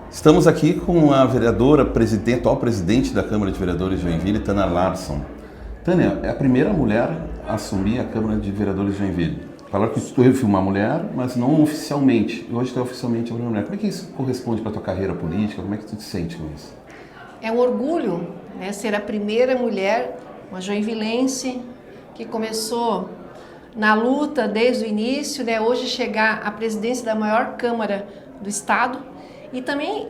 Estamos aqui com a vereadora, atual presidente da Câmara de Vereadores de Joinville, Tânia Larson. Tânia, é a primeira mulher a assumir a Câmara de Vereadores de Joinville. Falaram que tu fui uma mulher, mas não oficialmente. E hoje tu é oficialmente uma mulher. Como é que isso corresponde para a tua carreira política? Como é que tu te sente com isso? É um orgulho, né, ser a primeira mulher, uma joinvilense, que começou na luta desde o início, né, hoje chegar à presidência da maior Câmara do Estado. E também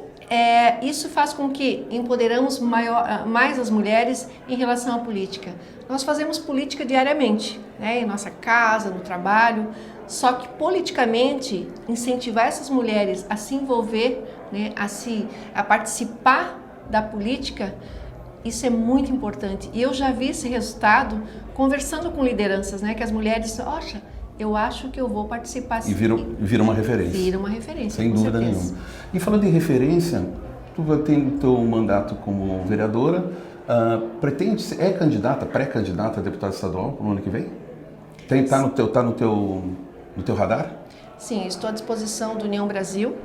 isso faz com que empoderamos mais as mulheres em relação à política. Nós fazemos política diariamente, né, em nossa casa, no trabalho, só que politicamente incentivar essas mulheres a se envolver, né, a participar da política, isso é muito importante. E eu já vi esse resultado conversando com lideranças, né, que as mulheres, poxa, eu acho que eu vou participar. E vira uma referência. Vira uma referência, sem dúvida nenhuma. E falando em referência, tu vai ter o teu mandato como vereadora, pretende ser, pré-candidata a deputada estadual no ano que vem? Tá no teu radar? Sim, estou à disposição do União Brasil,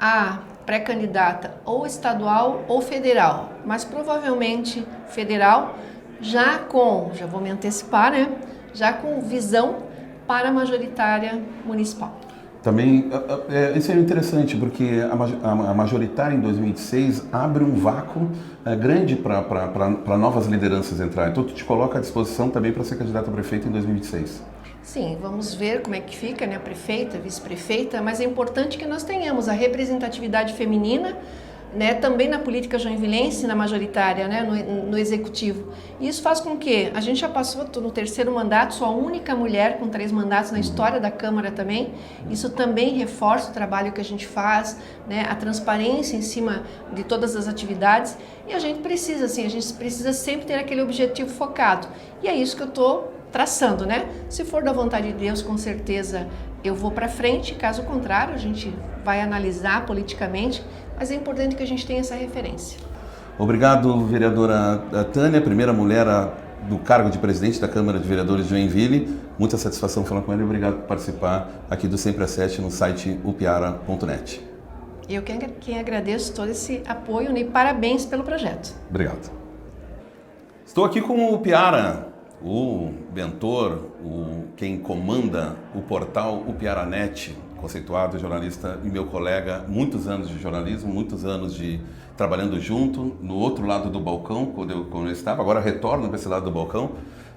a pré-candidata ou estadual ou federal, mas provavelmente federal, já vou me antecipar, né? Já com visão para a majoritária municipal. Também, isso é interessante, porque a majoritária em 2026 abre um vácuo grande para novas lideranças entrarem. Então, tu te coloca à disposição também para ser candidata a prefeita em 2026. Sim, vamos ver como é que fica, né, a prefeita, a vice-prefeita, mas é importante que nós tenhamos a representatividade feminina, né, também na política joinvilense, na majoritária, né, no executivo. E isso faz com que a gente já passou no terceiro mandato, sou a única mulher com 3 mandatos na história da Câmara também. Isso também reforça o trabalho que a gente faz, né, a transparência em cima de todas as atividades. E a gente precisa sempre ter aquele objetivo focado. E é isso que eu estou traçando, né? Se for da vontade de Deus, com certeza eu vou para frente. Caso contrário, a gente vai analisar politicamente. Mas é importante que a gente tenha essa referência. Obrigado, vereadora Tânia, primeira mulher do cargo de presidente da Câmara de Vereadores de Joinville. Muita satisfação falar com ela e obrigado por participar aqui do Sempre às 7 no site upiara.net. Eu quem agradeço todo esse apoio e parabéns pelo projeto. Obrigado. Estou aqui com o Upiara, o mentor, quem comanda o portal Upiara.net, conceituado jornalista e meu colega, muitos anos de jornalismo, muitos anos de trabalhando junto, no outro lado do balcão, quando eu estava, agora retorno para esse lado do balcão.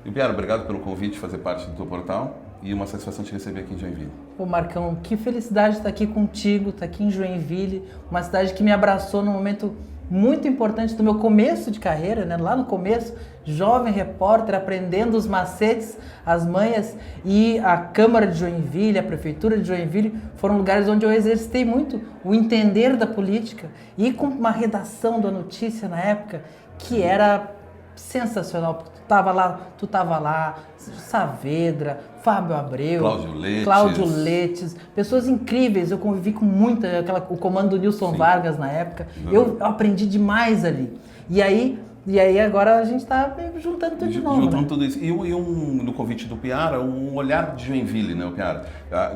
E, Piara, obrigado pelo convite de fazer parte do teu portal e uma satisfação te receber aqui em Joinville. Pô, Marcão, que felicidade estar aqui contigo, estar aqui em Joinville, uma cidade que me abraçou num momento muito importante do meu começo de carreira, né? Lá no começo, jovem repórter, aprendendo os macetes, as manhas, e a Câmara de Joinville, a Prefeitura de Joinville foram lugares onde eu exercitei muito o entender da política, e com uma redação da notícia na época que era sensacional, porque tu tava lá, Saavedra, Fábio Abreu, Cláudio Letes, pessoas incríveis. Eu convivi com o comando do Nilson Vargas na época. Eu aprendi demais ali. E aí agora a gente está juntando tudo de novo. Juntando tudo isso. No convite do Piara, um olhar de Joinville, né, Piara?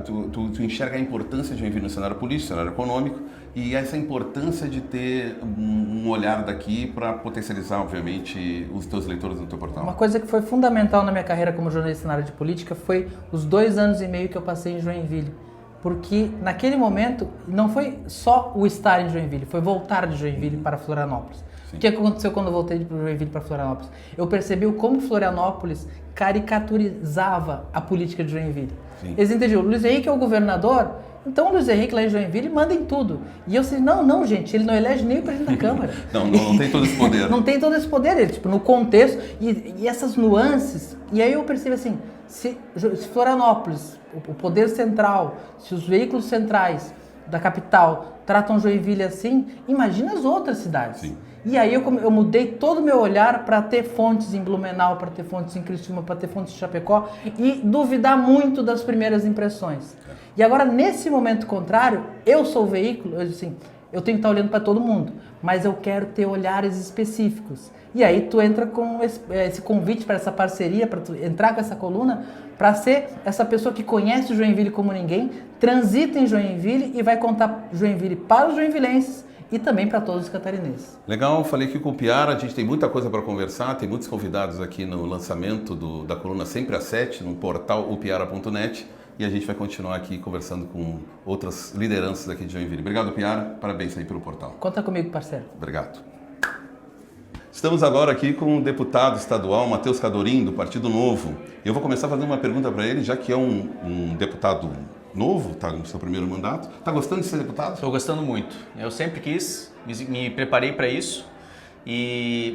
Tu enxerga a importância de Joinville no cenário político, no cenário econômico, e essa importância de ter um olhar daqui para potencializar, obviamente, os teus leitores no teu portal. Uma coisa que foi fundamental na minha carreira como jornalista na área de política foi os 2 anos e meio que eu passei em Joinville. Porque naquele momento não foi só o estar em Joinville, foi voltar de Joinville para Florianópolis. Sim. O que aconteceu quando eu voltei de Joinville para Florianópolis? Eu percebi como Florianópolis caricaturizava a política de Joinville. Sim. Eles entendiam, o Luiz Henrique é o governador, então o Luiz Henrique lá em Joinville manda em tudo. E eu disse, não, gente, ele não elege nem o presidente da Câmara. não tem todo esse poder. Não tem todo esse poder, ele, no contexto, e essas nuances. E aí eu percebi assim, se Florianópolis, o poder central, se os veículos centrais da capital tratam Joinville assim, imagina as outras cidades. Sim. E aí eu mudei todo o meu olhar para ter fontes em Blumenau, para ter fontes em Criciúma, para ter fontes em Chapecó e duvidar muito das primeiras impressões. E agora, nesse momento contrário, eu sou o veículo, eu disse assim, eu tenho que estar olhando para todo mundo, mas eu quero ter olhares específicos. E aí tu entra com esse convite para essa parceria, para tu entrar com essa coluna, para ser essa pessoa que conhece o Joinville como ninguém, transita em Joinville e vai contar Joinville para os joinvilenses e também para todos os catarinenses. Legal, falei aqui com o Piara, a gente tem muita coisa para conversar, tem muitos convidados aqui no lançamento da coluna Sempre às 7, no portal opiara.net, e a gente vai continuar aqui conversando com outras lideranças aqui de Joinville. Obrigado, Piara, parabéns aí pelo portal. Conta comigo, parceiro. Obrigado. Estamos agora aqui com o deputado estadual Matheus Cadorim, do Partido Novo. Eu vou começar fazendo uma pergunta para ele, já que é um deputado novo, está no seu primeiro mandato. Está gostando de ser deputado? Estou gostando muito. Eu sempre quis, me preparei para isso.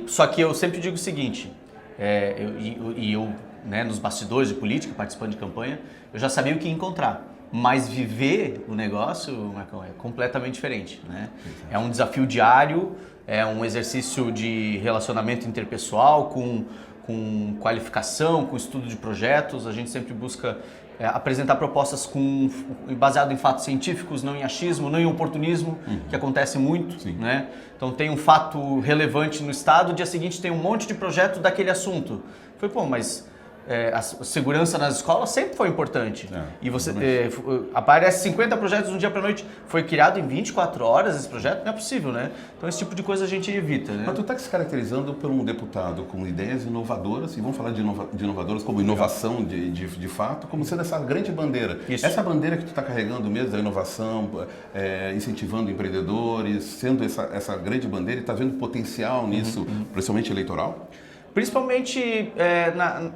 Só que eu sempre digo o seguinte, eu né, nos bastidores de política, participando de campanha, eu já sabia o que ia encontrar. Mas viver o negócio, Marcão, é completamente diferente, né? É um desafio diário, é um exercício de relacionamento interpessoal, com qualificação, com estudo de projetos. A gente sempre busca apresentar propostas baseado em fatos científicos, não em achismo, não em oportunismo, que acontece muito, né? Então tem um fato relevante no estado, dia seguinte tem um monte de projeto daquele assunto. Foi, mas a segurança nas escolas sempre foi importante. E você aparece 50 projetos de um dia para noite. Foi criado em 24 horas esse projeto? Não é possível, né? Então esse tipo de coisa a gente evita, né? Mas tu está se caracterizando por um deputado com ideias inovadoras, e vamos falar de inovadoras como inovação de fato, como sendo essa grande bandeira. Isso. Essa bandeira que tu está carregando mesmo da inovação, incentivando empreendedores, sendo essa grande bandeira, e está vendo potencial nisso, principalmente eleitoral? Principalmente,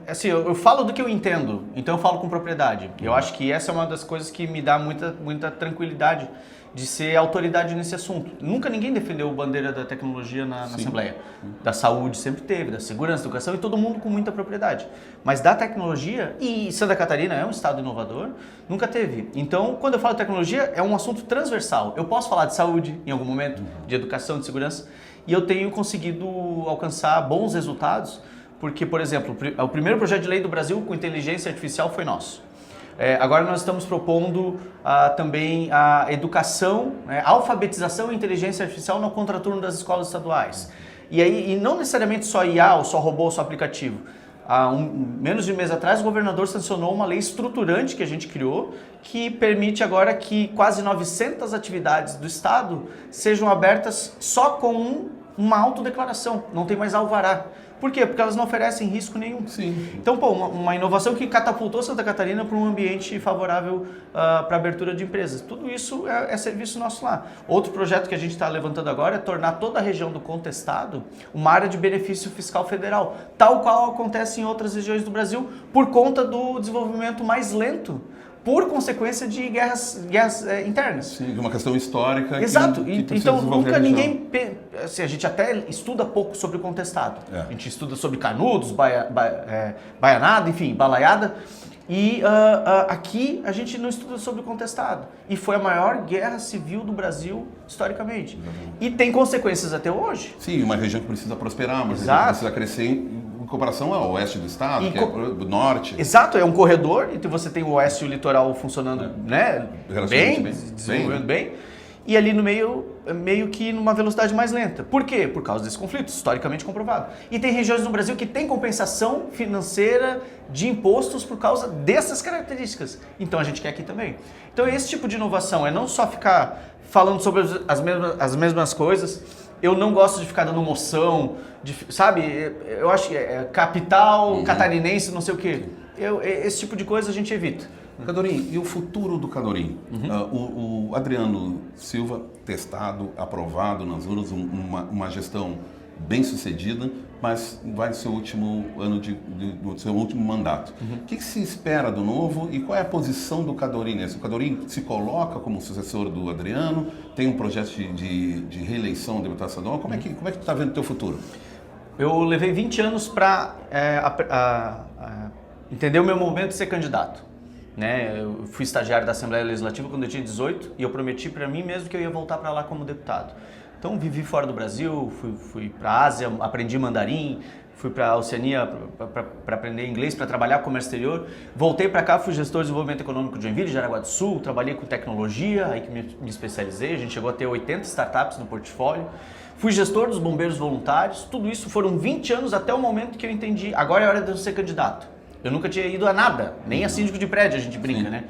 assim, eu falo do que eu entendo, então eu falo com propriedade. Eu acho que essa é uma das coisas que me dá muita tranquilidade de ser autoridade nesse assunto. Nunca ninguém defendeu a bandeira da tecnologia na Assembleia. Da saúde sempre teve, da segurança, da educação, e todo mundo com muita propriedade. Mas da tecnologia, e Santa Catarina é um estado inovador, nunca teve. Então, quando eu falo de tecnologia, é um assunto transversal. Eu posso falar de saúde em algum momento, de educação, de segurança, e eu tenho conseguido alcançar bons resultados, porque, por exemplo, o primeiro projeto de lei do Brasil com inteligência artificial foi nosso. Agora nós estamos propondo também a educação, alfabetização e inteligência artificial no contraturno das escolas estaduais. E não necessariamente só IA, ou só robô, ou só aplicativo. Há menos de um mês atrás, o governador sancionou uma lei estruturante que a gente criou, que permite agora que quase 900 atividades do Estado sejam abertas só com uma autodeclaração, não tem mais alvará. Por quê? Porque elas não oferecem risco nenhum. Sim. Então, uma inovação que catapultou Santa Catarina para um ambiente favorável para a abertura de empresas. Tudo isso é serviço nosso lá. Outro projeto que a gente está levantando agora é tornar toda a região do Contestado uma área de benefício fiscal federal, tal qual acontece em outras regiões do Brasil, por conta do desenvolvimento mais lento, por consequência de guerras internas. Sim, de uma questão histórica. Exato. Que então, nunca ninguém... Assim, a gente até estuda pouco sobre o Contestado. A gente estuda sobre Canudos, Baianada, enfim, Balaiada. E aqui a gente não estuda sobre o Contestado. E foi a maior guerra civil do Brasil, historicamente. E tem consequências até hoje. Sim, uma região que precisa prosperar, uma região que precisa crescer em comparação ao oeste do estado, que é o norte. Exato, é um corredor, então você tem o oeste e o litoral funcionando bem, desenvolvendo bem. E ali no meio que numa velocidade mais lenta. Por quê? Por causa desse conflito, historicamente comprovado. E tem regiões no Brasil que tem compensação financeira de impostos por causa dessas características. Então a gente quer aqui também. Então esse tipo de inovação é não só ficar falando sobre as mesmas coisas. Eu não gosto de ficar dando moção, sabe? Eu acho que capital, catarinense, não sei o quê. Esse tipo de coisa a gente evita. Cadorim, e o futuro do Cadorim? O Adriano Silva, testado, aprovado nas urnas, uma gestão bem sucedida, mas vai ser o último ano do seu último mandato. O que se espera do novo e qual é a posição do Cadorim nesse? O Cadorim se coloca como sucessor do Adriano, tem um projeto de reeleição do deputado estadual. Como é que tu está vendo o teu futuro? Eu levei 20 anos para entender o meu momento de ser candidato. Eu fui estagiário da Assembleia Legislativa quando eu tinha 18 e eu prometi para mim mesmo que eu ia voltar para lá como deputado. Então vivi fora do Brasil, fui para a Ásia, aprendi mandarim, fui para a Oceania para aprender inglês, para trabalhar com comércio exterior. Voltei para cá, fui gestor de desenvolvimento econômico de Joinville, Jaraguá do Sul, trabalhei com tecnologia, aí que me especializei, a gente chegou a ter 80 startups no portfólio. Fui gestor dos bombeiros voluntários, tudo isso foram 20 anos até o momento que eu entendi, agora é hora de eu ser candidato. Eu nunca tinha ido a nada, nem a síndico de prédio, a gente brinca, né?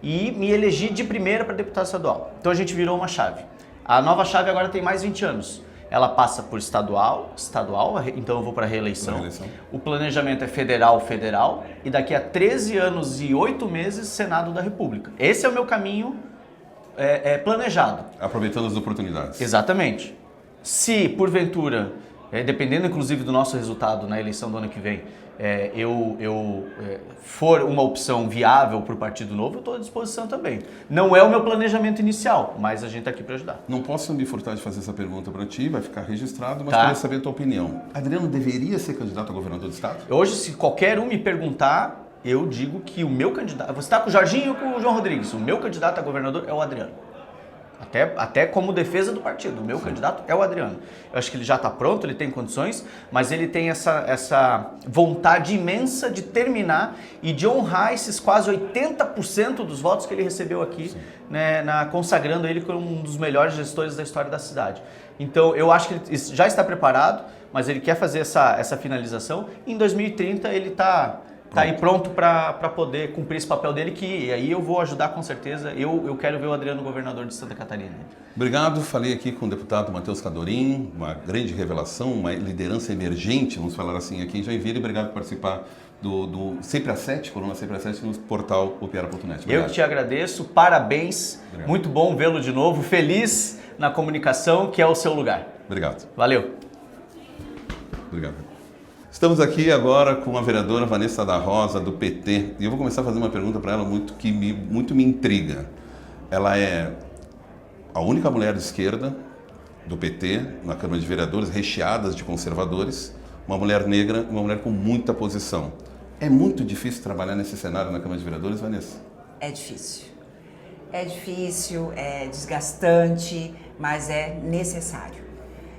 E me elegi de primeira para deputado estadual. Então a gente virou uma chave. A nova chave agora tem mais 20 anos. Ela passa por estadual, então eu vou para a reeleição. O planejamento é federal, e daqui a 13 anos e 8 meses, Senado da República. Esse é o meu caminho planejado. Aproveitando as oportunidades. Exatamente. Se, porventura, dependendo inclusive do nosso resultado na eleição do ano que vem, for uma opção viável para o Partido Novo, eu estou à disposição também. Não é o meu planejamento inicial, mas a gente está aqui para ajudar. Não posso me furtar de fazer essa pergunta para ti, vai ficar registrado, mas queria saber a tua opinião. Adriano deveria ser candidato a governador do estado? Hoje, se qualquer um me perguntar, eu digo que o meu candidato... Você está com o Jorginho ou com o João Rodrigues? O meu candidato a governador é o Adriano. Até como defesa do partido, o meu candidato é o Adriano. Eu acho que ele já está pronto, ele tem condições, mas ele tem essa vontade imensa de terminar e de honrar esses quase 80% dos votos que ele recebeu aqui, né, consagrando ele como um dos melhores gestores da história da cidade. Então, eu acho que ele já está preparado, mas ele quer fazer essa finalização. Em 2030, ele está aí pronto para poder cumprir esse papel dele, que aí eu vou ajudar com certeza. Eu quero ver o Adriano governador de Santa Catarina. Obrigado. Falei aqui com o deputado Matheus Cadorim, uma grande revelação, uma liderança emergente, vamos falar assim, aqui em Joinville. Obrigado por participar do Sempre às 7, coluna Sempre às 7, no portal opiara.net. Eu que te agradeço, parabéns. Obrigado. Muito bom vê-lo de novo, feliz na comunicação, que é o seu lugar. Obrigado. Valeu. Obrigado. Estamos aqui agora com a vereadora Vanessa da Rosa, do PT, e eu vou começar a fazer uma pergunta para ela que muito me intriga. Ela é a única mulher de esquerda do PT na Câmara de Vereadores, recheadas de conservadores, uma mulher negra, uma mulher com muita posição. É muito difícil trabalhar nesse cenário na Câmara de Vereadores, Vanessa? É difícil. É difícil, é desgastante, mas é necessário.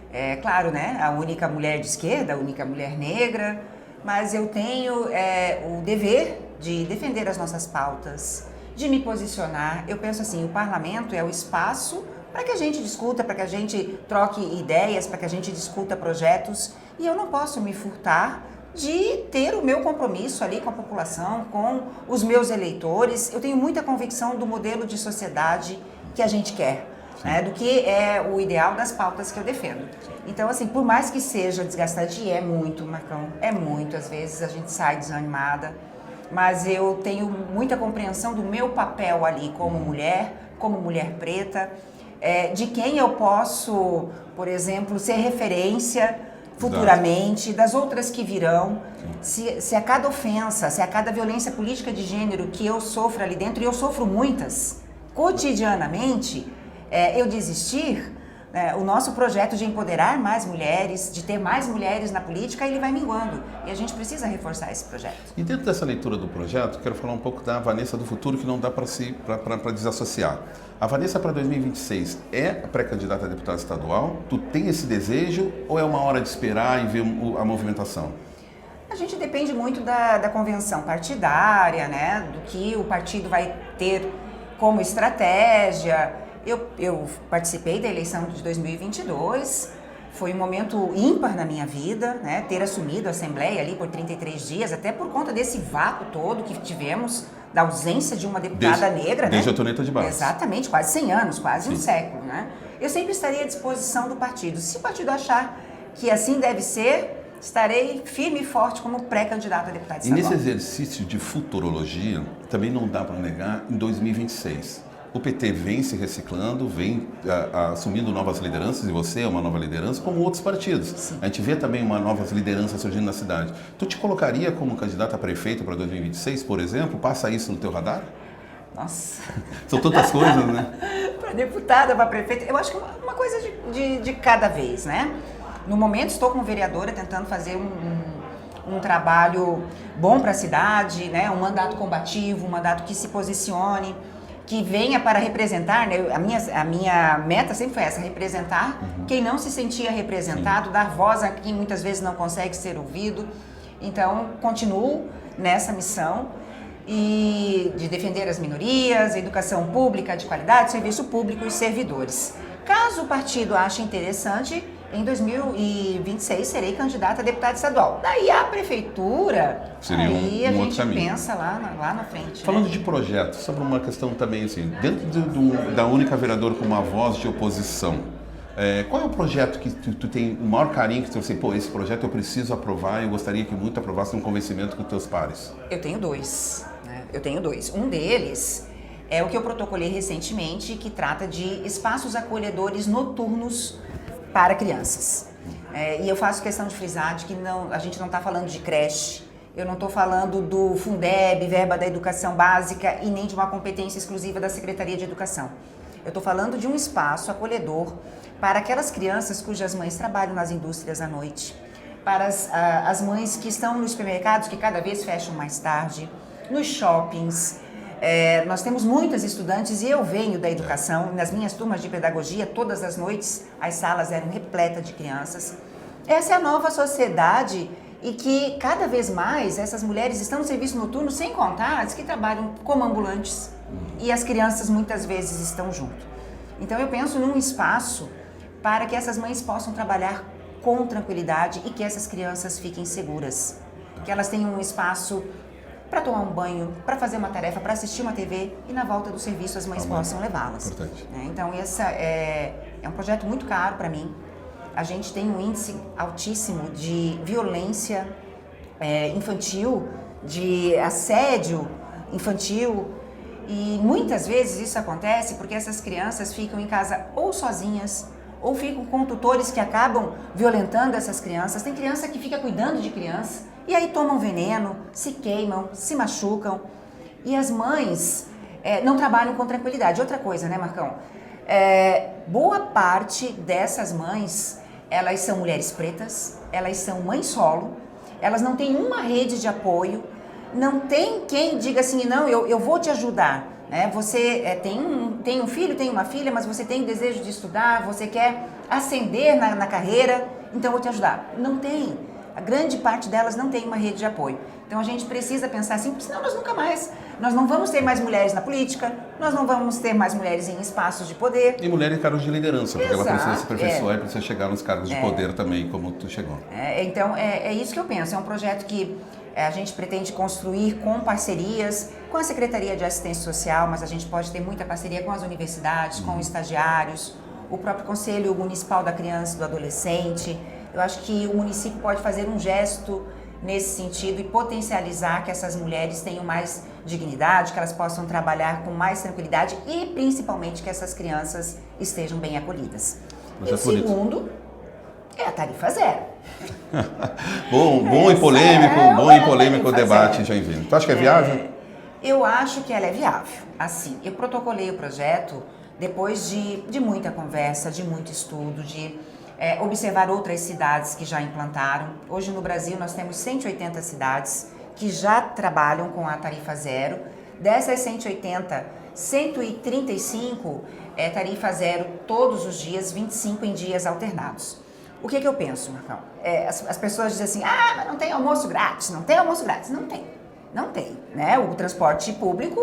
É claro, né? A única mulher de esquerda, a única mulher negra, mas eu tenho o dever de defender as nossas pautas, de me posicionar. Eu penso assim, o parlamento é o espaço para que a gente discuta, para que a gente troque ideias, para que a gente discuta projetos, e eu não posso me furtar de ter o meu compromisso ali com a população, com os meus eleitores. Eu tenho muita convicção do modelo de sociedade que a gente quer. Do que é o ideal das pautas que eu defendo. Então, assim, por mais que seja desgastante, e é muito, Marcão, é muito, às vezes a gente sai desanimada, mas eu tenho muita compreensão do meu papel ali como mulher preta, de quem eu posso, por exemplo, ser referência futuramente, das outras que virão. Se a cada ofensa, se a cada violência política de gênero que eu sofro ali dentro, e eu sofro muitas, cotidianamente, eu desistir, o nosso projeto de empoderar mais mulheres, de ter mais mulheres na política, ele vai minguando. E a gente precisa reforçar esse projeto. E dentro dessa leitura do projeto, quero falar um pouco da Vanessa do futuro, que não dá para desassociar. A Vanessa para 2026 é pré-candidata a deputada estadual? Tu tem esse desejo ou é uma hora de esperar e ver a movimentação? A gente depende muito da convenção partidária, né? Do que o partido vai ter como estratégia. Eu participei da eleição de 2022, foi um momento ímpar na minha vida, né? Ter assumido a Assembleia ali por 33 dias, até por conta desse vácuo todo que tivemos, da ausência de uma deputada negra. Desde a Toneta de Barros. Exatamente, quase 100 anos, quase um século, né? Eu sempre estaria à disposição do partido. Se o partido achar que assim deve ser, estarei firme e forte como pré-candidata a deputada estadual. E nesse exercício de futurologia, também não dá para negar em 2026. O PT vem se reciclando, vem assumindo novas lideranças, e você é uma nova liderança, como outros partidos. Sim. A gente vê também uma novas lideranças surgindo na cidade. Tu te colocaria como candidata a prefeito para 2026, por exemplo? Passa isso no teu radar? Nossa. São tantas coisas, né? Para deputada, para prefeita, eu acho que uma coisa de cada vez, né? No momento estou como vereadora tentando fazer um trabalho bom para a cidade, né? Um mandato combativo, um mandato que se posicione. que venha para representar, né? A minha meta sempre foi essa, representar quem não se sentia representado, dar voz a quem muitas vezes não consegue ser ouvido. Então, continuo nessa missão e de defender as minorias, educação pública de qualidade, serviço público e servidores. Caso o partido ache interessante, em 2026 serei candidata a deputada estadual. Daí a prefeitura, Seria aí um a outro gente caminho. pensa lá na frente. Falando né? de projetos, sobre uma questão também assim, dentro da única vereadora com uma voz de oposição, qual é o projeto que tu tem o maior carinho, que tu assim, pô, esse projeto eu preciso aprovar e eu gostaria que muito aprovasse um convencimento com teus pares? Eu tenho dois, né? Eu tenho dois. Um deles é o que eu protocolei recentemente, que trata de espaços acolhedores noturnos para crianças. E eu faço questão de frisar de que a gente não está falando de creche, eu não estou falando do Fundeb, verba da educação básica, e nem de uma competência exclusiva da Secretaria de Educação. Eu estou falando de um espaço acolhedor para aquelas crianças cujas mães trabalham nas indústrias à noite, para as mães que estão nos supermercados, que cada vez fecham mais tarde, nos shoppings. Nós temos muitas estudantes, e eu venho da educação, nas minhas turmas de pedagogia, todas as noites as salas eram repletas de crianças. Essa é a nova sociedade, e que cada vez mais essas mulheres estão no serviço noturno, sem contar as que trabalham como ambulantes, e as crianças muitas vezes estão junto. Então eu penso num espaço para que essas mães possam trabalhar com tranquilidade e que essas crianças fiquem seguras, que elas tenham um espaço para tomar um banho, para fazer uma tarefa, para assistir uma TV, e na volta do serviço as mães possam levá-las. Importante. Então esse é um projeto muito caro para mim. A gente tem um índice altíssimo de violência infantil, de assédio infantil, e muitas vezes isso acontece porque essas crianças ficam em casa ou sozinhas, ou ficam com tutores que acabam violentando essas crianças. Tem criança que fica cuidando de criança, e aí tomam veneno, se queimam, se machucam. E as mães não trabalham com tranquilidade. Outra coisa, né, Marcão? Boa parte dessas mães, elas são mulheres pretas, elas são mães solo, elas não têm uma rede de apoio, não tem quem diga assim, não, eu vou te ajudar. Você tem um filho, tem uma filha, mas você tem o desejo de estudar, você quer ascender na carreira, então eu vou te ajudar. Não tem. A grande parte delas não tem uma rede de apoio. Então a gente precisa pensar assim, porque senão nós não vamos ter mais mulheres na política, nós não vamos ter mais mulheres em espaços de poder. E mulher em cargos de liderança, porque Exato, ela precisa se aperfeiçoar e precisa chegar nos cargos de poder também, como tu chegou. Então é isso que eu penso, é um projeto que a gente pretende construir com parcerias com a Secretaria de Assistência Social, mas a gente pode ter muita parceria com as universidades, com estagiários, o próprio Conselho Municipal da Criança e do Adolescente. Eu acho que o município pode fazer um gesto nesse sentido e potencializar que essas mulheres tenham mais dignidade, que elas possam trabalhar com mais tranquilidade e principalmente que essas crianças estejam bem acolhidas. E o segundo é a tarifa zero. Bom e polêmico o debate, Joinville. Tu acha que é viável? Eu acho que ela é viável. Assim, eu protocolei o projeto depois de muita conversa, de muito estudo, de observar outras cidades que já implantaram. Hoje no Brasil nós temos 180 cidades que já trabalham com a tarifa zero. Dessas 180, 135 é tarifa zero todos os dias, 25 em dias alternados. O que eu penso, Marcão? As pessoas dizem assim, mas não tem almoço grátis, não tem almoço grátis. Não tem, né? O transporte público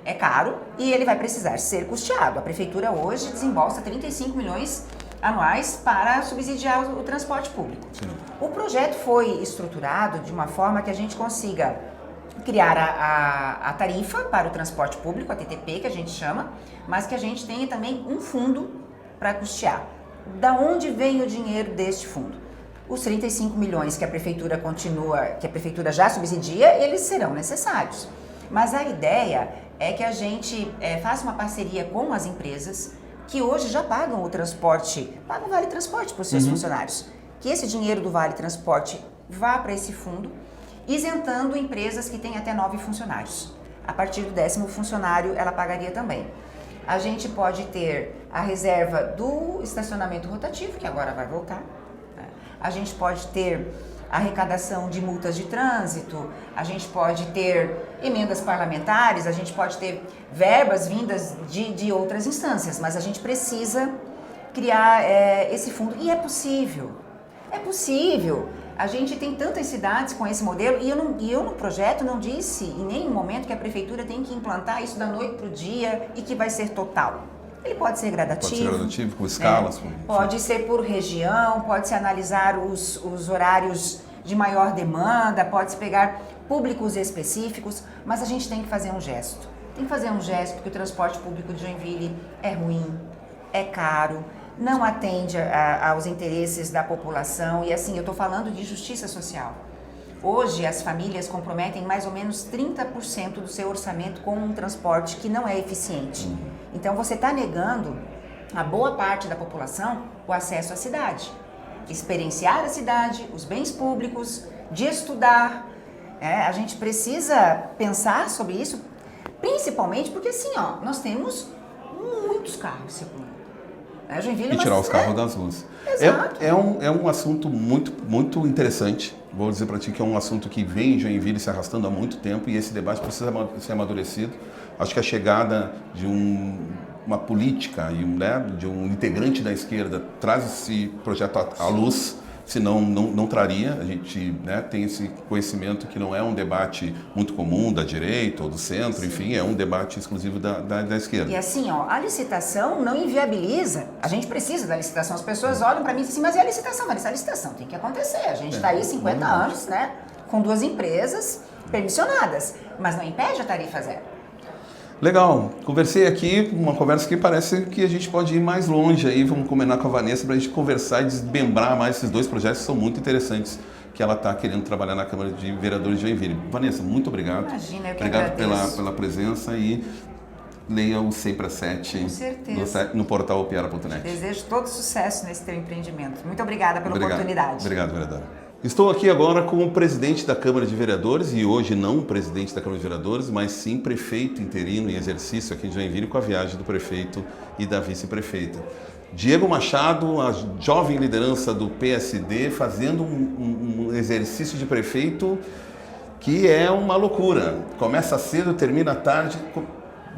é caro e ele vai precisar ser custeado. A prefeitura hoje desembolsa 35 milhões anuais para subsidiar o transporte público. Sim. O projeto foi estruturado de uma forma que a gente consiga criar a tarifa para o transporte público, a TTP que a gente chama, mas que a gente tenha também um fundo para custear. Da onde vem o dinheiro deste fundo? Os 35 milhões que a prefeitura já subsidia, eles serão necessários. Mas a ideia é que a gente faça uma parceria com as empresas que hoje já pagam o transporte, pagam o Vale Transporte para os seus funcionários. Que esse dinheiro do Vale Transporte vá para esse fundo, isentando empresas que têm até 9 funcionários. A partir do 10º funcionário, ela pagaria também. A gente pode ter a reserva do estacionamento rotativo, que agora vai voltar. A gente pode ter arrecadação de multas de trânsito, a gente pode ter emendas parlamentares, a gente pode ter verbas vindas de outras instâncias, mas a gente precisa criar esse fundo. E é possível. É possível. A gente tem tantas cidades com esse modelo e eu no projeto não disse em nenhum momento que a prefeitura tem que implantar isso da noite para o dia e que vai ser total. Ele pode ser gradativo. Pode ser gradativo, com escalas. Né? Pode ser por região, pode-se analisar os horários de maior demanda, pode-se pegar públicos específicos, mas a gente tem que fazer um gesto. Tem que fazer um gesto porque o transporte público de Joinville é ruim, é caro, não atende aos interesses da população e assim, eu estou falando de justiça social. Hoje as famílias comprometem mais ou menos 30% do seu orçamento com um transporte que não é eficiente. Então você está negando a boa parte da população o acesso à cidade. Experienciar a cidade, os bens públicos, de estudar. A gente precisa pensar sobre isso, principalmente porque assim, nós temos muitos carros circulando. E tirar os carros das ruas. Exato. É um assunto muito interessante. Vou dizer para ti que é um assunto que vem em Joinville se arrastando há muito tempo e esse debate precisa ser amadurecido. Acho que a chegada de uma política e de um integrante da esquerda traz esse projeto à luz, senão não traria. A gente tem esse conhecimento que não é um debate muito comum da direita ou do centro, enfim, é um debate exclusivo da esquerda. E assim, a licitação não inviabiliza, a gente precisa da licitação, as pessoas olham para mim e dizem assim, mas e a licitação? Mas a licitação tem que acontecer, a gente está aí 50 anos, com 2 empresas permissionadas, mas não impede a tarifa zero. Legal, conversei aqui, uma conversa que parece que a gente pode ir mais longe aí, vamos combinar com a Vanessa para a gente conversar e desmembrar mais esses 2 projetos que são muito interessantes que ela está querendo trabalhar na Câmara de Vereadores de Joinville. Vanessa, muito obrigado. Imagina, eu que obrigado agradeço. pela presença e leia o 100 para 7 Com certeza. no portal opiara.net. Desejo todo sucesso nesse teu empreendimento. Muito obrigada pela oportunidade. Obrigado, vereadora. Estou aqui agora com o presidente da Câmara de Vereadores, e hoje não presidente da Câmara de Vereadores, mas sim prefeito interino em exercício aqui em Joinville, com a viagem do prefeito e da vice-prefeita. Diego Machado, a jovem liderança do PSD, fazendo um exercício de prefeito que é uma loucura. Começa cedo, termina tarde.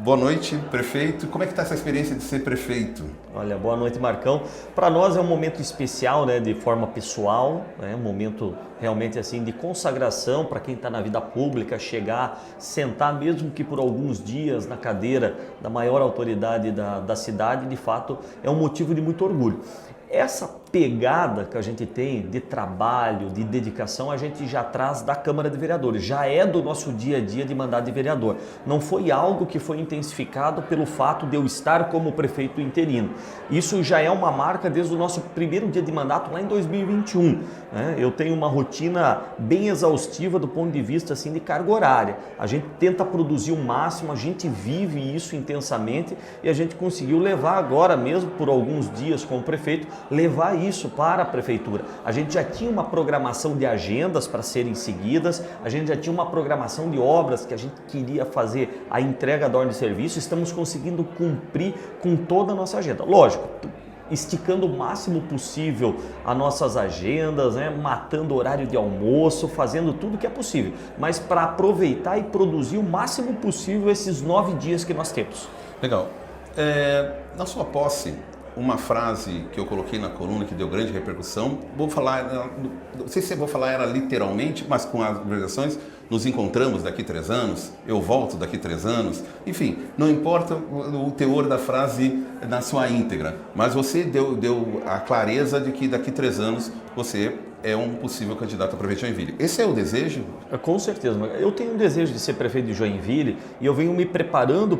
Boa noite, prefeito. Como é que está essa experiência de ser prefeito? Olha, boa noite, Marcão. Para nós é um momento especial, de forma pessoal, um momento realmente assim de consagração para quem está na vida pública, chegar, sentar mesmo que por alguns dias na cadeira da maior autoridade da cidade, de fato é um motivo de muito orgulho. Essa pegada que a gente tem de trabalho, de dedicação, a gente já traz da Câmara de Vereadores, já é do nosso dia a dia de mandato de vereador. Não foi algo que foi intensificado pelo fato de eu estar como prefeito interino. Isso já é uma marca desde o nosso primeiro dia de mandato lá em 2021. Eu tenho uma rotina bem exaustiva do ponto de vista assim, de carga horária. A gente tenta produzir o máximo, a gente vive isso intensamente e a gente conseguiu levar agora mesmo por alguns dias como prefeito, levar isso para a prefeitura. A gente já tinha uma programação de agendas para serem seguidas, a gente já tinha uma programação de obras que a gente queria fazer a entrega da ordem de serviço, estamos conseguindo cumprir com toda a nossa agenda. Lógico, esticando o máximo possível as nossas agendas, matando horário de almoço, fazendo tudo que é possível, mas para aproveitar e produzir o máximo possível esses 9 dias que nós temos. Legal. Na sua posse, uma frase que eu coloquei na coluna que deu grande repercussão, vou falar, não sei se eu vou falar ela literalmente, mas com as abreviações, nos encontramos daqui 3 anos, eu volto daqui 3 anos, enfim, não importa o teor da frase na sua íntegra, mas você deu a clareza de que daqui 3 anos você é um possível candidato a prefeito de Joinville. Esse é o desejo? Com certeza. Eu tenho um desejo de ser prefeito de Joinville e eu venho me preparando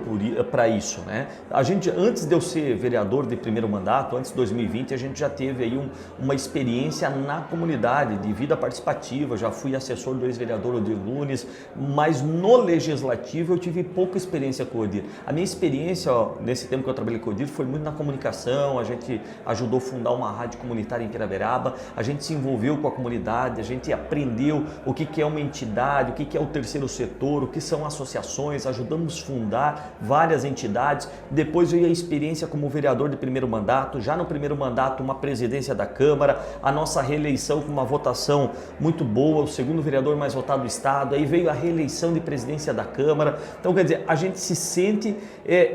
para isso. A gente, antes de eu ser vereador de primeiro mandato, antes de 2020, a gente já teve aí uma experiência na comunidade de vida participativa. Já fui assessor do ex-vereador Odir Nunes, mas no legislativo eu tive pouca experiência com o Odir. A minha experiência nesse tempo que eu trabalhei com o Odir foi muito na comunicação. A gente ajudou a fundar uma rádio comunitária em Piraberaba. a gente se envolveu com a comunidade, a gente aprendeu o que é uma entidade, o que é o terceiro setor, o que são associações, ajudamos a fundar várias entidades. Depois veio a experiência como vereador de primeiro mandato, já no primeiro mandato uma presidência da Câmara, a nossa reeleição com uma votação muito boa, o segundo vereador mais votado do estado, aí veio a reeleição de presidência da Câmara. Então, quer dizer, a gente se sente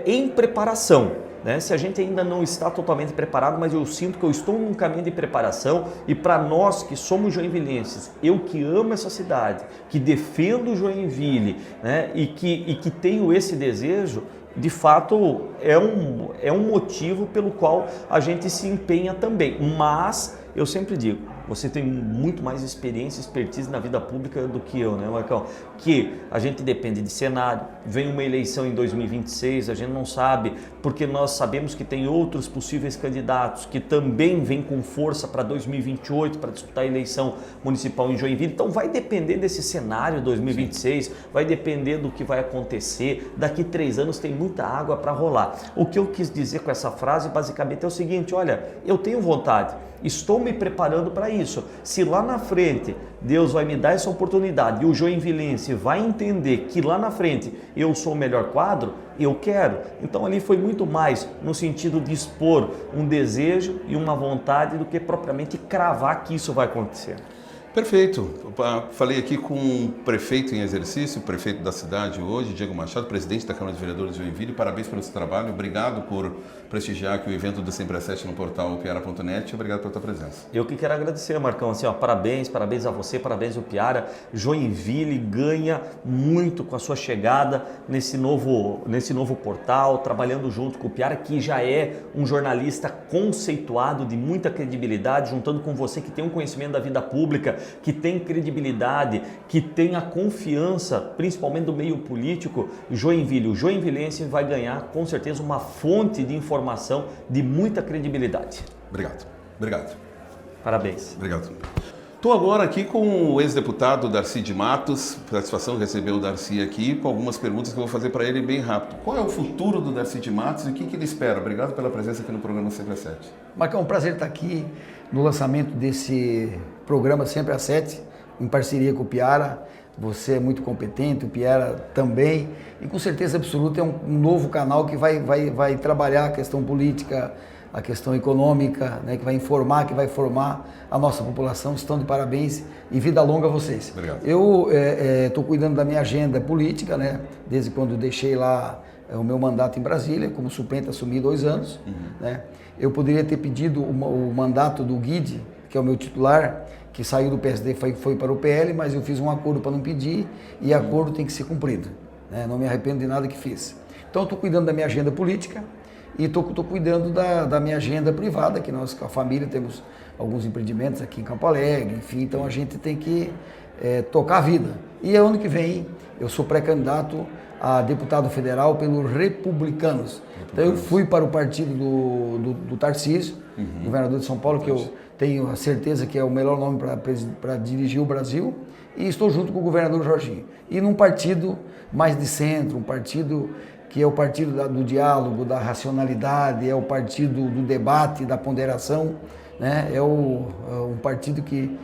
em preparação, né? Se a gente ainda não está totalmente preparado, mas eu sinto que eu estou num caminho de preparação, e para nós que somos joinvilenses, eu que amo essa cidade, que defendo Joinville, né? e que tenho esse desejo, de fato é um motivo pelo qual a gente se empenha também. Mas eu sempre digo, você tem muito mais experiência e expertise na vida pública do que eu, né, Marcão? Que a gente depende de cenário, vem uma eleição em 2026, a gente não sabe, porque nós sabemos que tem outros possíveis candidatos que também vêm com força para 2028, para disputar a eleição municipal em Joinville. Então vai depender desse cenário 2026, vai depender do que vai acontecer. Daqui 3 anos tem muita água para rolar. O que eu quis dizer com essa frase basicamente é o seguinte: olha, eu tenho vontade, estou me preparando para isso. Se lá na frente Deus vai me dar essa oportunidade e o joinvilense vai entender que lá na frente eu sou o melhor quadro, eu quero. Então ali foi muito mais no sentido de expor um desejo e uma vontade do que propriamente cravar que isso vai acontecer. Perfeito. Falei aqui com o prefeito em exercício, o prefeito da cidade hoje, Diego Machado, presidente da Câmara de Vereadores de Joinville. Parabéns pelo seu trabalho, obrigado por prestigiar aqui o evento do Sempre às 7 no portal piara.net. Obrigado pela tua presença. Eu que quero agradecer, Marcão, assim, ó, parabéns a você, parabéns ao Piara. Joinville ganha muito com a sua chegada nesse novo portal, trabalhando junto com o Piara, que já é um jornalista conceituado, de muita credibilidade, juntando com você que tem um conhecimento da vida pública, que tem credibilidade, que tem a confiança, principalmente do meio político. Joinville, o joinvilense vai ganhar com certeza uma fonte de informação de muita credibilidade. Obrigado. Parabéns. Obrigado. Estou agora aqui com o ex-deputado Darcy de Matos. Satisfação receber o Darcy aqui com algumas perguntas que eu vou fazer para ele bem rápido. Qual é o futuro do Darcy de Matos e o que ele espera? Obrigado pela presença aqui no programa Sempre às 7. Marcão, é um prazer estar aqui no lançamento desse programa Sempre às 7, em parceria com o Piara. Você é muito competente, o Piara também, e com certeza absoluta é um novo canal que vai trabalhar a questão política, a questão econômica, né, que vai informar, que vai formar a nossa população. Estão de parabéns e vida longa a vocês. Obrigado. Eu estou cuidando da minha agenda política, né, desde quando deixei lá o meu mandato em Brasília, como suplente, assumi 2 anos. Né. Eu poderia ter pedido o mandato do Guide, que é o meu titular, que saiu do PSD e foi para o PL, mas eu fiz um acordo para não pedir, e acordo tem que ser cumprido. Né? Não me arrependo de nada que fiz. Então, estou cuidando da minha agenda política e estou cuidando da minha agenda privada, que nós, com a família, temos alguns empreendimentos aqui em Campo Alegre, enfim, então a gente tem que tocar a vida. E ano que vem, eu sou pré-candidato a deputado federal pelos Republicanos. Então, eu fui para o partido do Tarcísio, governador de São Paulo, que eu tenho a certeza que é o melhor nome para dirigir o Brasil, e estou junto com o governador Jorginho. E num partido mais de centro, um partido que é o partido do diálogo, da racionalidade, é o partido do debate, da ponderação, né? É um partido que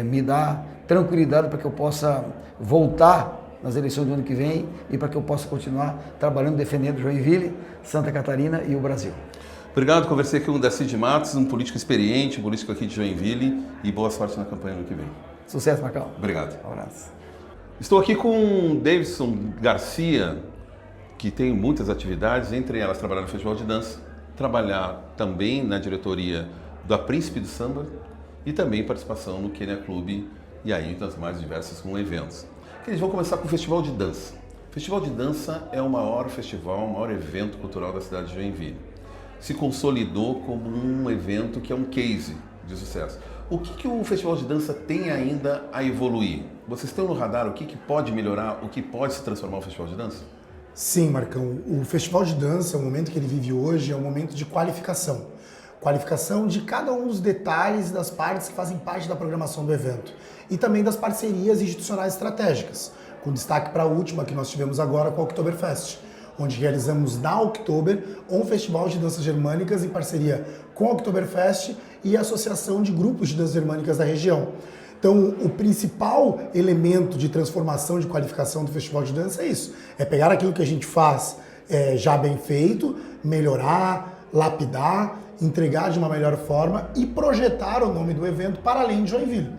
me dá tranquilidade para que eu possa voltar nas eleições do ano que vem e para que eu possa continuar trabalhando, defendendo Joinville, Santa Catarina e o Brasil. Obrigado, conversei aqui com o Darcy de Matos, um político experiente, um político aqui de Joinville, e boa sorte na campanha no ano que vem. Sucesso, Marcão. Obrigado. Um abraço. Estou aqui com o Davidson Garcia, que tem muitas atividades, entre elas trabalhar no Festival de Dança, trabalhar também na diretoria da Príncipe do Samba e também participação no Quênia Clube e aí das mais diversas com eventos. Eles vão começar com o Festival de Dança. O Festival de Dança é o maior festival, o maior evento cultural da cidade de Joinville. Se consolidou como um evento que é um case de sucesso. O que o Festival de Dança tem ainda a evoluir? Vocês estão no radar o que pode melhorar, o que pode se transformar o Festival de Dança? Sim, Marcão. O Festival de Dança, o momento que ele vive hoje, é um momento de qualificação. Qualificação de cada um dos detalhes das partes que fazem parte da programação do evento. E também das parcerias institucionais estratégicas, com destaque para a última que nós tivemos agora com a Oktoberfest, onde realizamos na Oktober um festival de danças germânicas em parceria com a Oktoberfest e a Associação de Grupos de Danças Germânicas da região. Então, o principal elemento de transformação, de qualificação do Festival de Dança é isso. É pegar aquilo que a gente faz já bem feito, melhorar, lapidar, entregar de uma melhor forma e projetar o nome do evento para além de Joinville.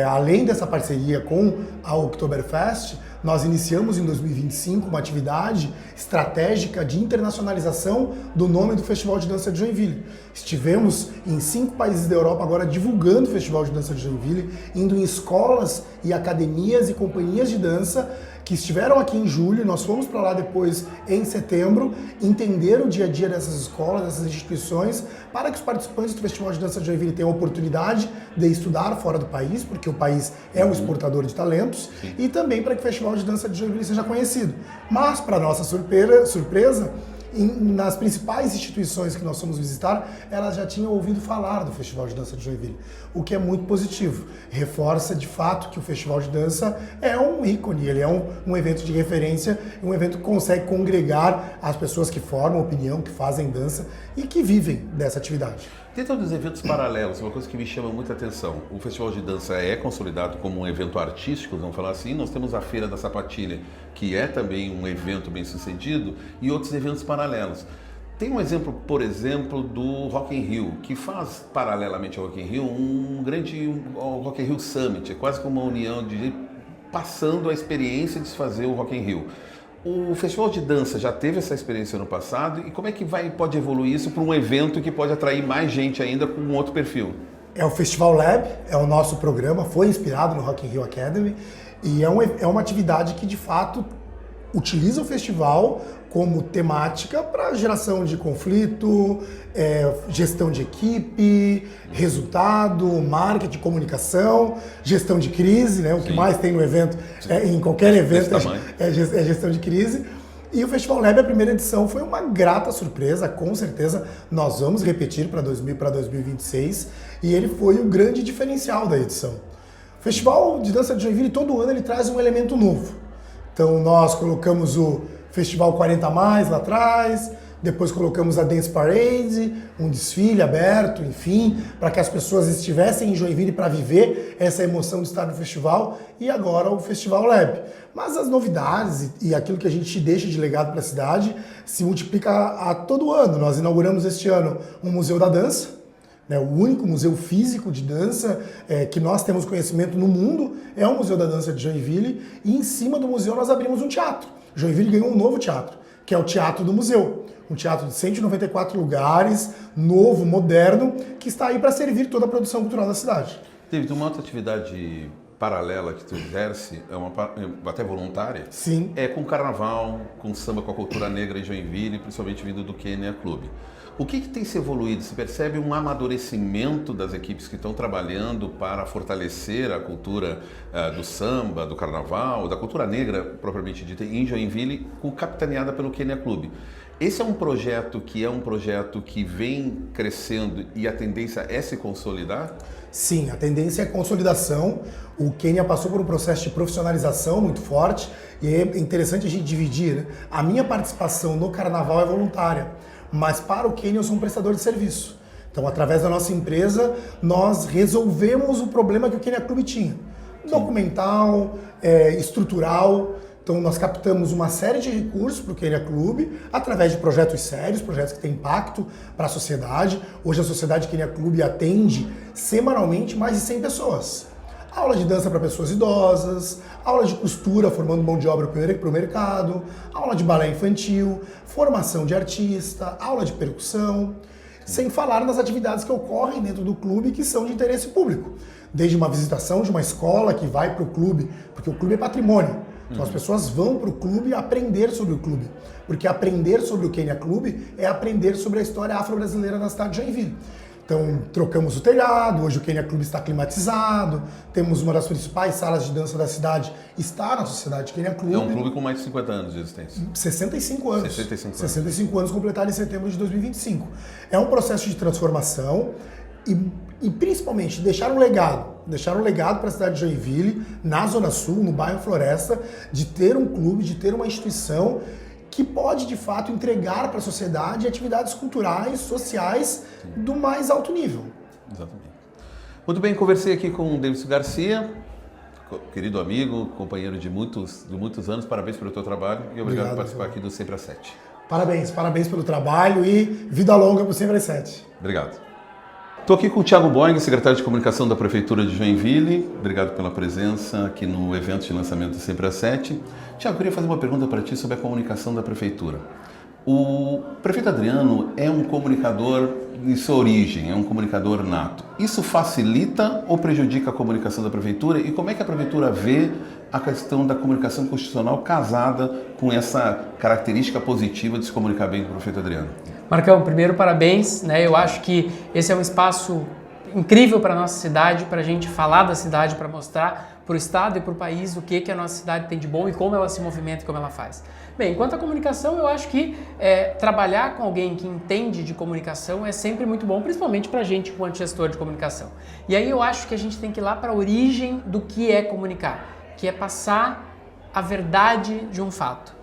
Além dessa parceria com a Oktoberfest, nós iniciamos em 2025 uma atividade estratégica de internacionalização do nome do Festival de Dança de Joinville. Estivemos em 5 países da Europa agora divulgando o Festival de Dança de Joinville, indo em escolas e academias e companhias de dança que estiveram aqui em julho, nós fomos para lá depois em setembro, entender o dia a dia dessas escolas, dessas instituições, para que os participantes do Festival de Dança de Joinville tenham a oportunidade de estudar fora do país, porque o país é um exportador de talentos, e também para que o Festival de Dança de Joinville seja conhecido. Mas, para nossa surpresa, nas principais instituições que nós fomos visitar, elas já tinham ouvido falar do Festival de Dança de Joinville, o que é muito positivo. Reforça de fato que o Festival de Dança é um ícone, ele é um evento de referência, um evento que consegue congregar as pessoas que formam opinião, que fazem dança e que vivem dessa atividade. Dentro dos eventos paralelos, uma coisa que me chama muita atenção, o Festival de Dança é consolidado como um evento artístico, vamos falar assim, nós temos a Feira da Sapatilha, que é também um evento bem sucedido, e outros eventos paralelos. Tem um exemplo, por exemplo, do Rock in Rio, que faz, paralelamente ao Rock in Rio, o Rock in Rio Summit, é quase como uma união passando a experiência de se fazer o Rock in Rio. O Festival de Dança já teve essa experiência no passado e como é que pode evoluir isso para um evento que pode atrair mais gente ainda com um outro perfil? É o Festival Lab, é o nosso programa, foi inspirado no Rock in Rio Academy e é uma atividade que de fato utiliza o festival como temática para geração de conflito, gestão de equipe, resultado, marketing, comunicação, gestão de crise, né? O que mais tem no evento, em qualquer evento, é gestão de crise. E o Festival Lab, a primeira edição, foi uma grata surpresa, com certeza nós vamos repetir para 2026 e ele foi o grande diferencial da edição. O Festival de Dança de Joinville, todo ano, ele traz um elemento novo. Então nós colocamos o Festival 40 Mais lá atrás, depois colocamos a Dance Parade, um desfile aberto, enfim, para que as pessoas estivessem em Joinville para viver essa emoção de estar no festival, e agora o Festival Lab. Mas as novidades e aquilo que a gente deixa de legado para a cidade se multiplica a todo ano. Nós inauguramos este ano um Museu da Dança, né, o único museu físico de dança que nós temos conhecimento no mundo é o Museu da Dança de Joinville, e em cima do museu nós abrimos um teatro. Joinville ganhou um novo teatro, que é o Teatro do Museu. Um teatro de 194 lugares, novo, moderno, que está aí para servir toda a produção cultural da cidade. David, uma outra atividade paralela que tu exerce, até voluntária, sim, é com carnaval, com samba, com a cultura negra em Joinville, principalmente vindo do Kenya Clube. O que tem se evoluído? Se percebe um amadurecimento das equipes que estão trabalhando para fortalecer a cultura do samba, do carnaval, da cultura negra, propriamente dita, em Joinville, capitaneada pelo Kenya Clube. Esse é um projeto que vem crescendo e a tendência é se consolidar? Sim, a tendência é consolidação. O Kenya passou por um processo de profissionalização muito forte e é interessante a gente dividir, né? A minha participação no carnaval é voluntária, mas para o Kenya eu sou um prestador de serviço. Então, através da nossa empresa, nós resolvemos o problema que o Kenya Clube tinha. Documental, estrutural. Então, nós captamos uma série de recursos para o Kenya Clube, através de projetos sérios, projetos que têm impacto para a sociedade. Hoje, a Sociedade Kenya Clube atende semanalmente mais de 100 pessoas. Aula de dança para pessoas idosas, aula de costura formando mão de obra para o mercado, aula de balé infantil, formação de artista, aula de percussão, sem falar nas atividades que ocorrem dentro do clube que são de interesse público. Desde uma visitação de uma escola que vai para o clube, porque o clube é patrimônio. Então as pessoas vão para o clube aprender sobre o clube, porque aprender sobre o Kenya Clube é aprender sobre a história afro-brasileira da cidade de Joinville. Então, trocamos o telhado, hoje o Kenya Clube está climatizado, temos uma das principais salas de dança da cidade, está na Sociedade Kenya Clube. É um clube com mais de 50 anos de existência. 65 anos. 65 anos completados em setembro de 2025. É um processo de transformação e principalmente deixar um legado para a cidade de Joinville, na Zona Sul, no bairro Floresta, de ter um clube, de ter uma instituição que pode de fato entregar para a sociedade atividades culturais, sociais do mais alto nível. Exatamente. Muito bem, conversei aqui com o Davidson Garcia, querido amigo, companheiro de muitos anos. Parabéns pelo teu trabalho e obrigado por participar aqui do Sempre às 7. Parabéns pelo trabalho e vida longa para o Sempre às 7. Obrigado. Estou aqui com o Thiago Boing, secretário de Comunicação da Prefeitura de Joinville. Obrigado pela presença aqui no evento de lançamento do Sempre às 7. Thiago, eu queria fazer uma pergunta para ti sobre a comunicação da Prefeitura. O prefeito Adriano é um comunicador em sua origem, é um comunicador nato. Isso facilita ou prejudica a comunicação da Prefeitura? E como é que a Prefeitura vê a questão da comunicação constitucional casada com essa característica positiva de se comunicar bem com o prefeito Adriano? Marcão, primeiro parabéns, né? Eu acho que esse é um espaço incrível para a nossa cidade, para a gente falar da cidade, para mostrar para o Estado e para o país o que a nossa cidade tem de bom e como ela se movimenta e como ela faz. Bem, quanto à comunicação, eu acho que trabalhar com alguém que entende de comunicação é sempre muito bom, principalmente para a gente, enquanto gestor de comunicação. E aí eu acho que a gente tem que ir lá para a origem do que é comunicar, que é passar a verdade de um fato.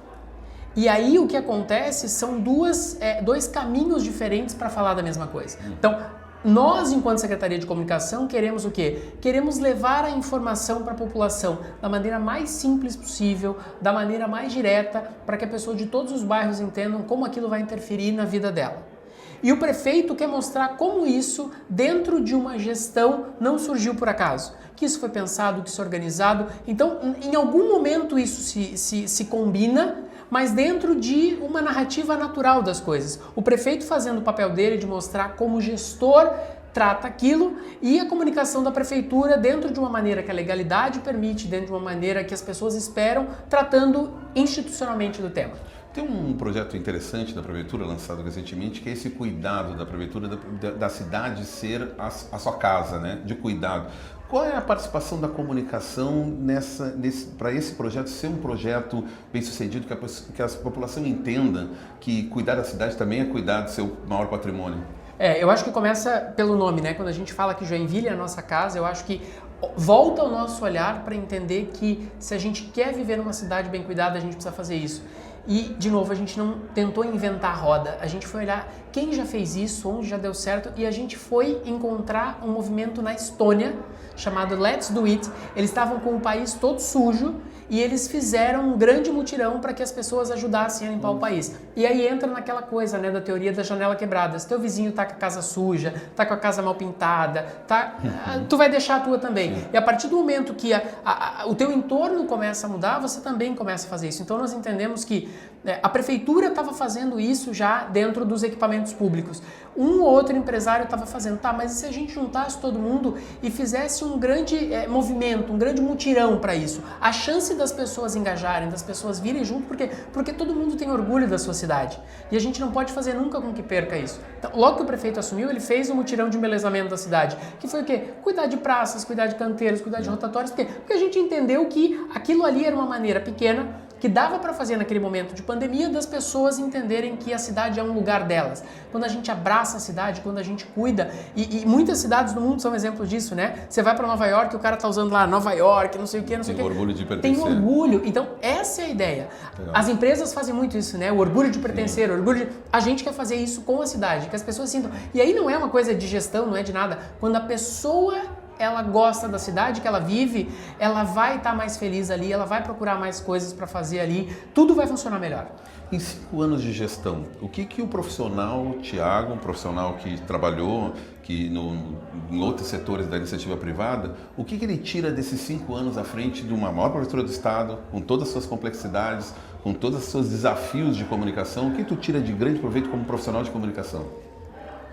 E aí o que acontece são dois caminhos diferentes para falar da mesma coisa. Então, nós, enquanto Secretaria de Comunicação, queremos o quê? Queremos levar a informação para a população da maneira mais simples possível, da maneira mais direta, para que a pessoa de todos os bairros entendam como aquilo vai interferir na vida dela. E o prefeito quer mostrar como isso, dentro de uma gestão, não surgiu por acaso. Que isso foi pensado, que isso é organizado. Então, em algum momento isso se combina, mas dentro de uma narrativa natural das coisas. O prefeito fazendo o papel dele de mostrar como o gestor trata aquilo e a comunicação da prefeitura dentro de uma maneira que a legalidade permite, dentro de uma maneira que as pessoas esperam, tratando institucionalmente do tema. Tem um projeto interessante da Prefeitura, lançado recentemente, que é esse cuidado da Prefeitura, da cidade ser a sua casa, né? De cuidado. Qual é a participação da comunicação para esse projeto ser um projeto bem sucedido, que a população entenda que cuidar da cidade também é cuidar do seu maior patrimônio? Eu acho que começa pelo nome, né? Quando a gente fala que Joinville é a nossa casa, eu acho que volta o nosso olhar para entender que se a gente quer viver numa cidade bem cuidada, a gente precisa fazer isso. E, de novo, a gente não tentou inventar a roda, a gente foi olhar quem já fez isso, onde já deu certo, e a gente foi encontrar um movimento na Estônia chamado Let's Do It. Eles estavam com o país todo sujo e eles fizeram um grande mutirão para que as pessoas ajudassem a limpar o país. E aí entra naquela coisa, né, da teoria da janela quebrada. Se teu vizinho tá com a casa suja, tá com a casa mal pintada, tu vai deixar a tua também. Sim. E a partir do momento que o teu entorno começa a mudar, você também começa a fazer isso. Então nós entendemos que a prefeitura estava fazendo isso já dentro dos equipamentos públicos. Um ou outro empresário estava fazendo, mas e se a gente juntasse todo mundo e fizesse um grande movimento, um grande mutirão para isso? A chance das pessoas engajarem, das pessoas virem junto, porque todo mundo tem orgulho da sua cidade. E a gente não pode fazer nunca com que perca isso. Então, logo que o prefeito assumiu, ele fez um mutirão de embelezamento da cidade, que foi o quê? Cuidar de praças, cuidar de canteiros, cuidar de rotatórios. Por quê? Porque a gente entendeu que aquilo ali era uma maneira pequena, que dava para fazer naquele momento de pandemia, das pessoas entenderem que a cidade é um lugar delas. Quando a gente abraça a cidade, quando a gente cuida, e muitas cidades do mundo são exemplos disso, né? Você vai para Nova York, o cara tá usando lá Nova York, não sei o que, não sei o que. Tem orgulho de pertencer. Tem orgulho. Então, essa é a ideia. Legal. As empresas fazem muito isso, né? O orgulho de pertencer, o orgulho de... A gente quer fazer isso com a cidade, que as pessoas sintam. E aí não é uma coisa de gestão, não é de nada. Quando a pessoa... ela gosta da cidade que ela vive, ela vai estar mais feliz ali, ela vai procurar mais coisas para fazer ali, tudo vai funcionar melhor. Em 5 anos de gestão, o que o profissional, Thiago, um profissional que trabalhou em outros setores da iniciativa privada, o que ele tira desses 5 anos à frente de uma maior prefeitura do Estado, com todas as suas complexidades, com todos os seus desafios de comunicação, o que tu tira de grande proveito como profissional de comunicação?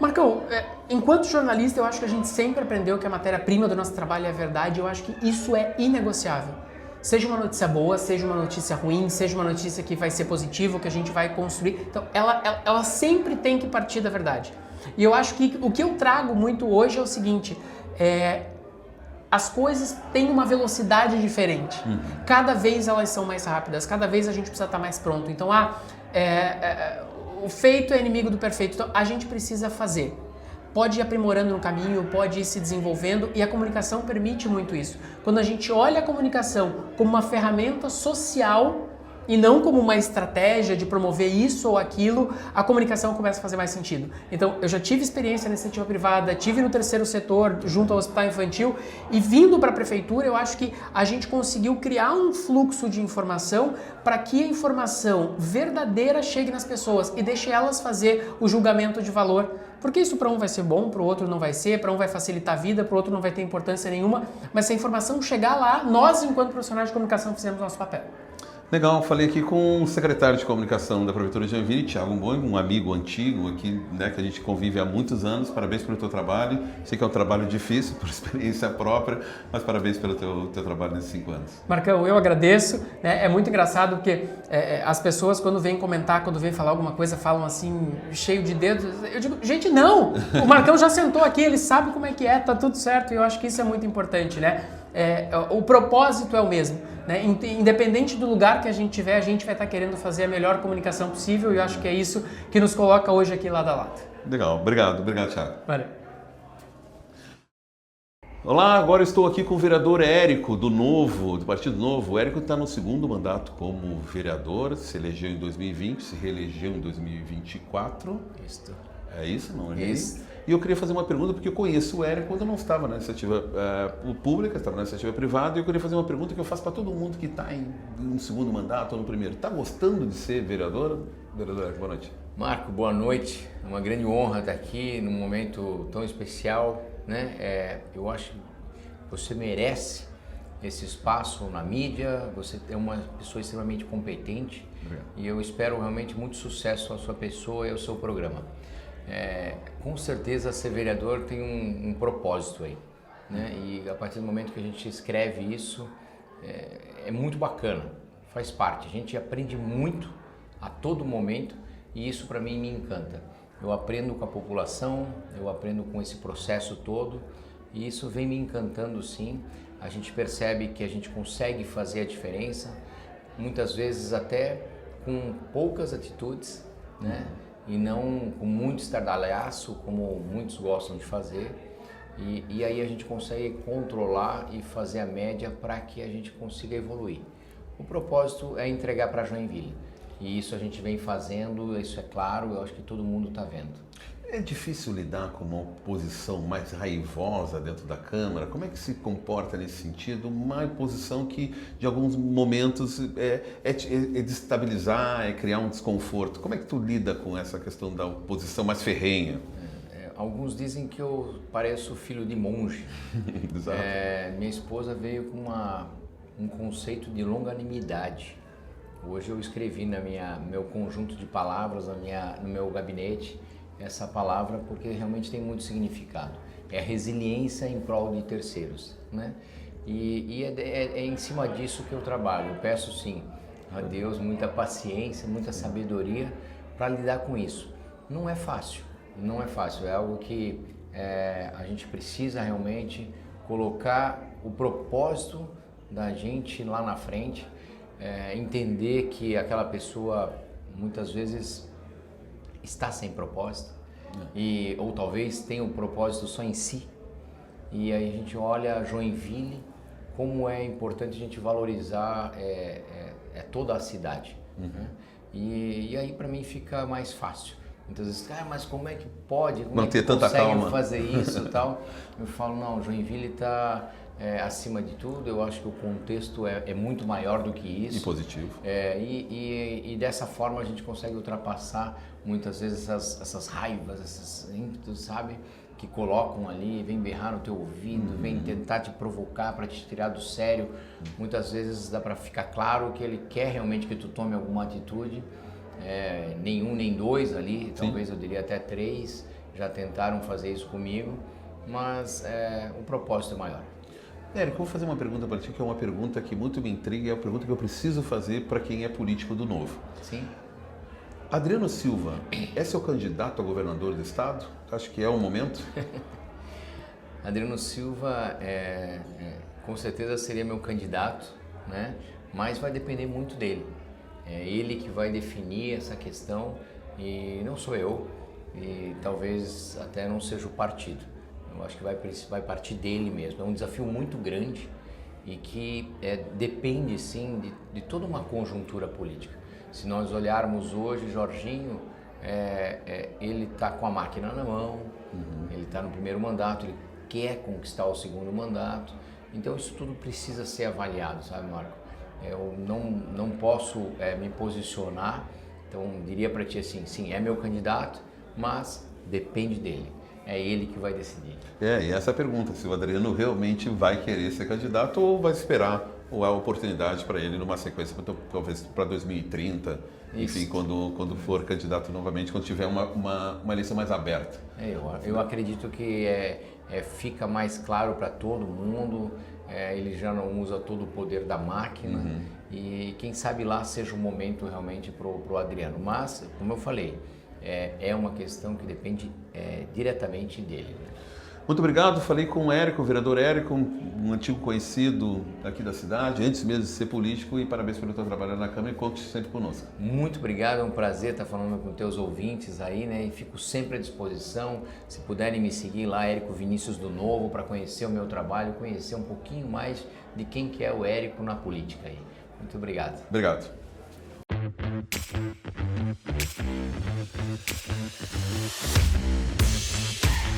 Marcão, enquanto jornalista, eu acho que a gente sempre aprendeu que a matéria-prima do nosso trabalho é a verdade, eu acho que isso é inegociável. Seja uma notícia boa, seja uma notícia ruim, seja uma notícia que vai ser positiva, que a gente vai construir. Então, ela sempre tem que partir da verdade. E eu acho que o que eu trago muito hoje é o seguinte, as coisas têm uma velocidade diferente. Cada vez elas são mais rápidas, cada vez a gente precisa estar mais pronto. Então, o feito é inimigo do perfeito, então a gente precisa fazer. Pode ir aprimorando no caminho, pode ir se desenvolvendo e a comunicação permite muito isso. Quando a gente olha a comunicação como uma ferramenta social e não como uma estratégia de promover isso ou aquilo, a comunicação começa a fazer mais sentido. Então, eu já tive experiência na iniciativa privada, tive no terceiro setor, junto ao hospital infantil, e vindo para a prefeitura, eu acho que a gente conseguiu criar um fluxo de informação para que a informação verdadeira chegue nas pessoas e deixe elas fazer o julgamento de valor. Porque isso para um vai ser bom, para o outro não vai ser, para um vai facilitar a vida, para o outro não vai ter importância nenhuma, mas se a informação chegar lá, nós, enquanto profissionais de comunicação, fizemos nosso papel. Legal, falei aqui com o secretário de comunicação da Prefeitura de Joinville, Thiago Boi, um amigo antigo aqui, né, que a gente convive há muitos anos. Parabéns pelo teu trabalho. Sei que é um trabalho difícil, por experiência própria, mas parabéns pelo teu trabalho nesses 5 anos. Marcão, eu agradeço. Né? É muito engraçado porque as pessoas, quando vêm comentar, quando vêm falar alguma coisa, falam assim, cheio de dedos. Eu digo, gente, não! O Marcão já sentou aqui, ele sabe como é que é, tá tudo certo. E eu acho que isso é muito importante, né? O propósito é o mesmo, né? Independente do lugar que a gente tiver, a gente vai estar querendo fazer a melhor comunicação possível, e eu acho que é isso que nos coloca hoje aqui lado a lado. Legal, obrigado Thiago. Valeu. Olá, agora estou aqui com o vereador Érico, do Partido Novo. O Érico está no 2º mandato como vereador, se elegeu em 2020, se reelegeu em 2024. Isso. É isso, não é? Isso. E eu queria fazer uma pergunta, porque eu conheço o Érico quando eu não estava na iniciativa pública, estava na iniciativa privada, e eu queria fazer uma pergunta que eu faço para todo mundo que está em um 2º mandato ou no 1º. Está gostando de ser vereador? Vereador Érico, boa noite. Marco, boa noite. É uma grande honra estar aqui num momento tão especial, né? Eu acho que você merece esse espaço na mídia, você é uma pessoa extremamente competente. Obrigado. E eu espero realmente muito sucesso à sua pessoa e ao seu programa. Com certeza ser vereador tem um propósito aí, né? E a partir do momento que a gente escreve isso, é muito bacana, faz parte, a gente aprende muito a todo momento e isso para mim me encanta. Eu aprendo com a população, eu aprendo com esse processo todo e isso vem me encantando sim. A gente percebe que a gente consegue fazer a diferença, muitas vezes até com poucas atitudes, né? E não com muito estardalhaço, como muitos gostam de fazer. E aí a gente consegue controlar e fazer a média para que a gente consiga evoluir. O propósito é entregar para Joinville. E isso a gente vem fazendo, isso é claro, eu acho que todo mundo está vendo. É difícil lidar com uma oposição mais raivosa dentro da Câmara? Como é que se comporta nesse sentido? Uma oposição que, de alguns momentos, é destabilizar, é criar um desconforto. Como é que tu lida com essa questão da oposição mais ferrenha? Alguns dizem que eu pareço filho de monge. Exato. Minha esposa veio com um conceito de longanimidade. Hoje eu escrevi no meu conjunto de palavras, no meu gabinete, essa palavra porque realmente tem muito significado. É a resiliência em prol de terceiros, né? E é em cima disso que eu trabalho. Eu peço sim a Deus muita paciência, muita sabedoria para lidar com isso. Não é fácil, não é fácil. É algo que a gente precisa realmente colocar o propósito da gente lá na frente, entender que aquela pessoa muitas vezes está sem propósito, ou talvez tenha um propósito só em si. E aí a gente olha Joinville, como é importante a gente valorizar toda a cidade. Né? E aí para mim fica mais fácil. Muitas vezes, mas como é que pode? Como não ter tanta calma fazer isso e tal? Eu falo, não, Joinville está acima de tudo. Eu acho que o contexto é muito maior do que isso. E positivo. E dessa forma a gente consegue ultrapassar muitas vezes essas raivas, esses ímpetos, sabe? Que colocam ali, vem berrar no teu ouvido, vem tentar te provocar para te tirar do sério. Muitas vezes dá para ficar claro que ele quer realmente que tu tome alguma atitude. Nem um, nem dois ali, talvez eu diria até 3, já tentaram fazer isso comigo, mas o propósito é maior. Érico, eu vou fazer uma pergunta para ti, que é uma pergunta que muito me intriga, é uma pergunta que eu preciso fazer para quem é político do Novo. Sim. Adriano Silva é seu candidato a governador do estado? Acho que é o momento. Adriano Silva, com certeza seria meu candidato, né? Mas vai depender muito dele. É ele que vai definir essa questão e não sou eu, e talvez até não seja o partido. Eu acho que vai partir dele mesmo. É um desafio muito grande e que depende sim de toda uma conjuntura política. Se nós olharmos hoje, Jorginho, ele está com a máquina na mão, ele está no primeiro mandato, ele quer conquistar o segundo mandato, então isso tudo precisa ser avaliado, sabe, Marco? Eu não posso me posicionar, então diria para ti assim, sim, é meu candidato, mas depende dele, é ele que vai decidir. E essa é a pergunta, se o Adriano realmente vai querer ser candidato ou vai esperar ou há oportunidade para ele numa sequência, talvez para 2030, enfim, quando for candidato novamente, quando tiver uma eleição mais aberta. Eu acredito que fica mais claro para todo mundo, ele já não usa todo o poder da máquina e quem sabe lá seja o momento realmente para o Adriano. Mas, como eu falei, é uma questão que depende diretamente dele. Né? Muito obrigado, falei com o Érico, o vereador Érico, um antigo conhecido aqui da cidade, antes mesmo de ser político, e parabéns pelo teu trabalho na Câmara e conte sempre conosco. Muito obrigado, é um prazer estar falando com teus ouvintes aí, né? E fico sempre à disposição, se puderem me seguir lá, Érico Vinícius do Novo, para conhecer o meu trabalho, conhecer um pouquinho mais de quem que é o Érico na política aí. Muito obrigado. Obrigado.